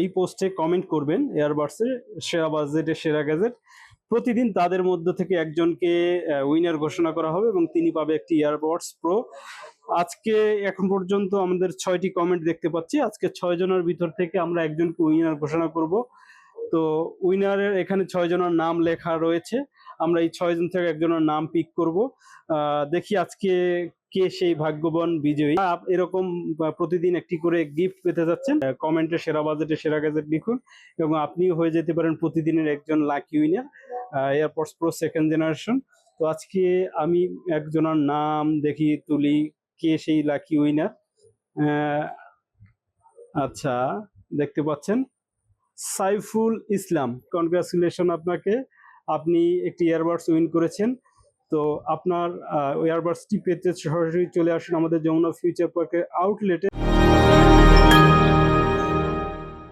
এই পোস্টে কমেন্ট করবেন এয়ারবাডসের সেরা বাজেটের সেরা গ্যাজেট। প্রতিদিন তাদের মধ্য থেকে একজনকে উইনার ঘোষণা করা হবে এবং তিনি পাবে একটি ইয়ারবাডস প্রো। আজকে এখন পর্যন্ত আমাদের 6টি কমেন্ট দেখতে পাচ্ছি। আজকে 6 জনের ভিতর থেকে আমরা একজনকে উইনার ঘোষণা করব। তো উইনারের এখানে 6 জনের নাম লেখা রয়েছে। আমরা এই 6 জন থেকে একজনের নাম পিক করব। দেখি আজকে কে সেই ভাগ্যবান বিজয়ী। এরকম প্রতিদিন একটি করে গিফট পেতে যাচ্ছেন। কমেন্টে সেরা বাজেটে সেরা গ্যাজেট লিখুন এবং আপনিও হয়ে যেতে পারেন প্রতিদিনের একজন lucky winner AirPods pro second generation. তো আজকে আমি একজনের নাম দেখি তুলি, কে সেই লাকি উইনার। আচ্ছা, দেখতে পাচ্ছেন সাইফুল ইসলাম, কনগ্রাচুলেশন আপনাকে, আপনি একটি ইয়ারবাডস উইন করেছেন। তো আপনার ইয়ারবাডসটি পেতে সরাসরি চলে আসুন আমাদের যমুনা ফিউচার পার্কের আউটলেটে।